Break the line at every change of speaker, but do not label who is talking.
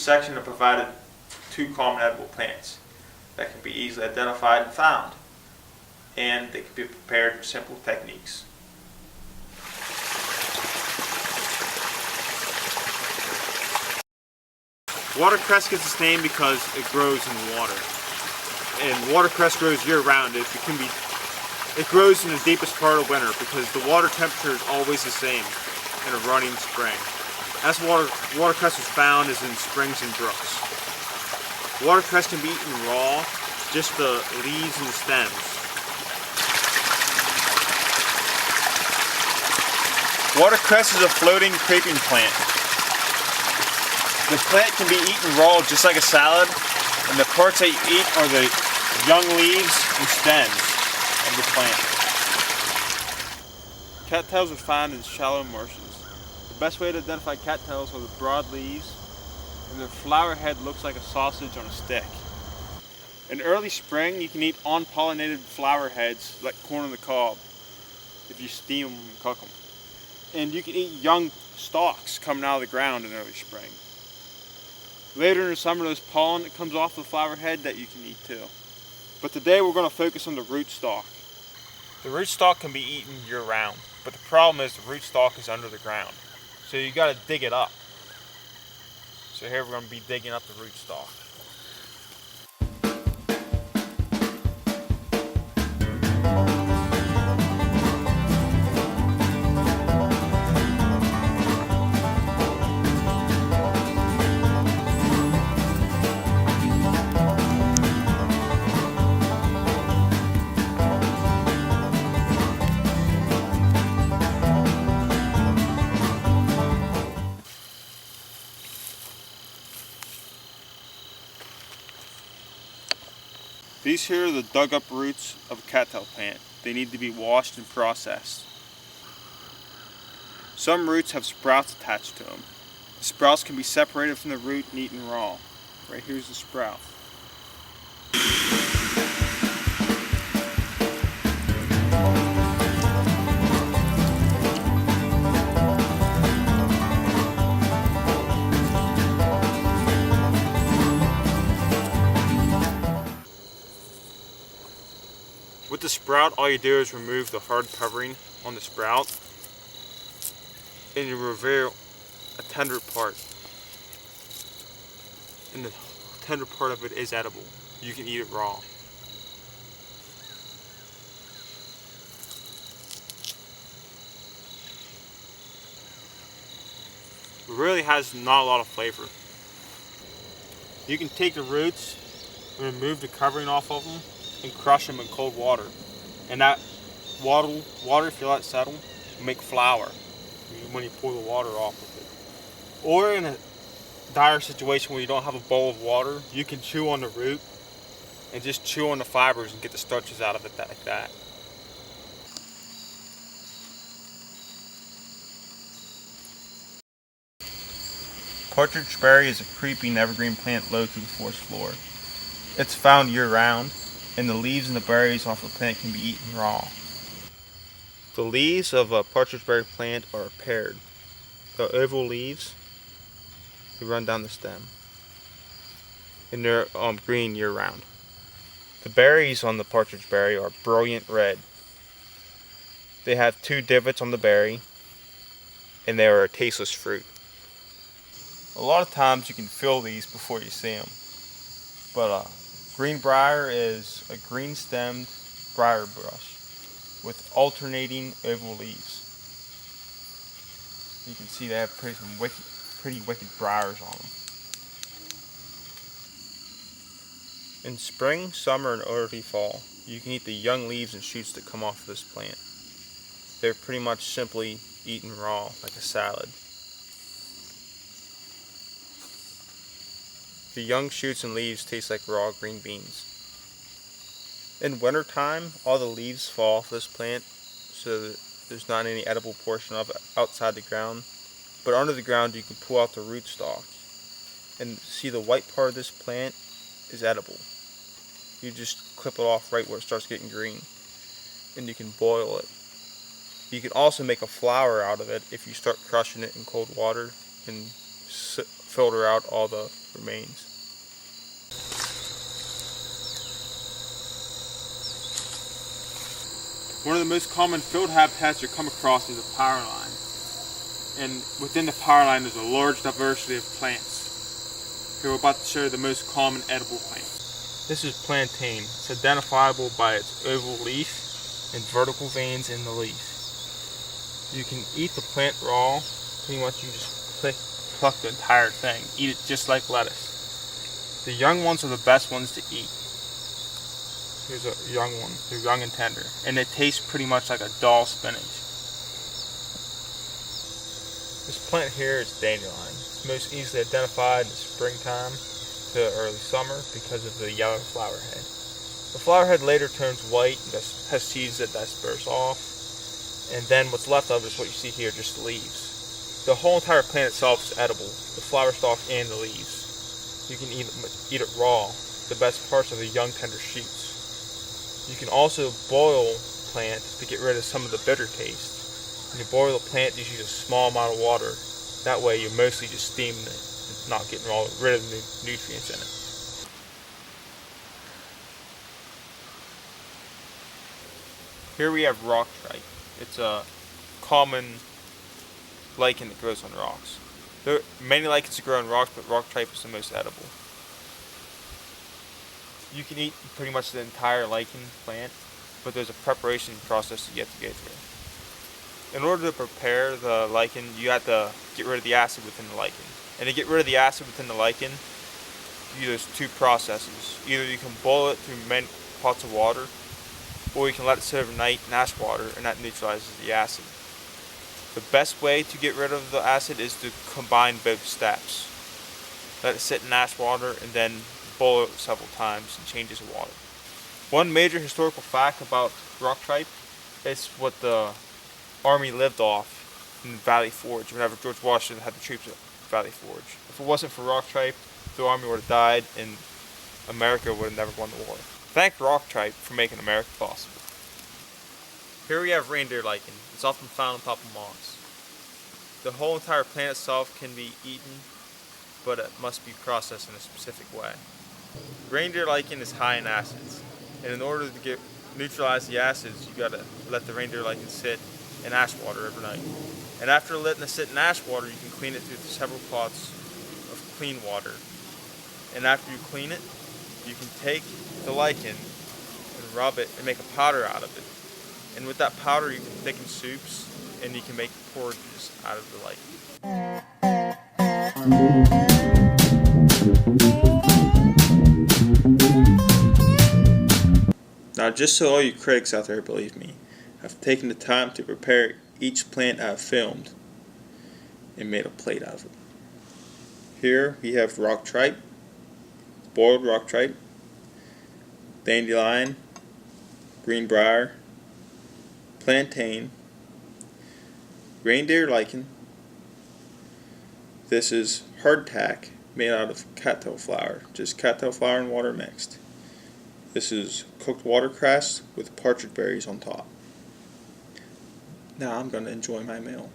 section are provided 2 common edible plants that can be easily identified and found, and they can be prepared with simple techniques. Watercress gets its name because it grows in water, and watercress grows year-round. It grows in the deepest part of winter because the water temperature is always the same in a running spring. That's why watercress is found is in springs and brooks. Watercress can be eaten raw, just the leaves and the stems. Watercress is a floating creeping plant. The plant can be eaten raw just like a salad, and the parts that you eat are the young leaves and stems of the plant. Cattails are found in shallow marshes. The best way to identify cattails are the broad leaves, and their flower head looks like a sausage on a stick. In early spring, you can eat unpollinated flower heads like corn on the cob if you steam them and cook them. And you can eat young stalks coming out of the ground in early spring. Later in the summer, there's pollen that comes off the flower head that you can eat too. But today we're going to focus on the rootstock. The rootstock can be eaten year-round, but the problem is the rootstock is under the ground. So you got to dig it up. So here we're going to be digging up the rootstock. These here are the dug up roots of a cattail plant. They need to be washed and processed. Some roots have sprouts attached to them. The sprouts can be separated from the root and eaten raw. Right here's the sprout. With the sprout, all you do is remove the hard covering on the sprout, and you reveal a tender part. And the tender part of it is edible. You can eat it raw. It really has not a lot of flavor. You can take the roots and remove the covering off of them and crush them in cold water. And that water, if you let it settle, will make flour when you pour the water off of it. Or in a dire situation where you don't have a bowl of water, you can chew on the root and just chew on the fibers and get the starches out of it like that. Partridge berry is a creeping evergreen plant low to the forest floor. It's found year-round, and the leaves and the berries off the plant can be eaten raw. The leaves of a partridge berry plant are paired. The oval leaves, they run down the stem, and they're green year-round. The berries on the partridge berry are brilliant red. They have 2 divots on the berry, and they are a tasteless fruit. A lot of times you can feel these before you see them, but greenbrier is a green-stemmed briar brush with alternating oval leaves. You can see they have pretty wicked briars on them. In spring, summer, and early fall, you can eat the young leaves and shoots that come off of this plant. They're pretty much simply eaten raw like a salad. The young shoots and leaves taste like raw green beans. In wintertime, all the leaves fall off this plant, so that there's not any edible portion of it outside the ground. But under the ground, you can pull out the rootstock. And see, the white part of this plant is edible. You just clip it off right where it starts getting green, and you can boil it. You can also make a flour out of it if you start crushing it in cold water and filter out all the remains. One of the most common field habitats you come across is a power line. And within the power line there's a large diversity of plants. Here we're about to show the most common edible plant. This is plantain. It's identifiable by its oval leaf and vertical veins in the leaf. You can eat the plant raw. Pretty much you just pluck the entire thing. Eat it just like lettuce. The young ones are the best ones to eat. Here's a young one. They're young and tender. And it tastes pretty much like a dull spinach. This plant here is dandelion. It's most easily identified in the springtime to early summer because of the yellow flower head. The flower head later turns white and has seeds that disperse off. And then what's left of it is what you see here, just leaves. The whole entire plant itself is edible. The flower stalk and the leaves. You can eat it raw. The best parts are the young tender shoots. You can also boil plant to get rid of some of the bitter taste. When you boil the plant, just use a small amount of water. That way you're mostly just steaming it and not getting rid of the nutrients in it. Here we have rock tripe. It's a common lichen that grows on rocks. There are many lichens that grow on rocks, but rock tripe is the most edible. You can eat pretty much the entire lichen plant, but there's a preparation process that you have to go through. In order to prepare the lichen, you have to get rid of the acid within the lichen. And to get rid of the acid within the lichen, there's two processes. Either you can boil it through many pots of water, or you can let it sit overnight in ash water, and that neutralizes the acid. The best way to get rid of the acid is to combine both steps. Let it sit in ash water and then boil it several times and changes the water. One major historical fact about rock tripe is what the Army lived off in Valley Forge whenever George Washington had the troops at Valley Forge. If it wasn't for rock tripe, the Army would have died and America would have never won the war. Thank rock tripe for making America possible. Here we have reindeer lichen. It's often found on top of moss. The whole entire plant itself can be eaten, but it must be processed in a specific way. Reindeer lichen is high in acids, and in order to neutralize the acids, you gotta let the reindeer lichen sit in ash water overnight. And after letting it sit in ash water, you can clean it through several pots of clean water. And after you clean it, you can take the lichen and rub it and make a powder out of it. And with that powder, you can thicken soups and you can make porridges out of the lichen. Now, just so all you critics out there believe me, I've taken the time to prepare each plant I've filmed and made a plate out of it. Here we have rock tripe, boiled rock tripe, dandelion, greenbrier, plantain, reindeer lichen. This is hardtack made out of cattail flour, just cattail flour and water mixed. This is cooked watercress with partridge berries on top. Now I'm going to enjoy my meal.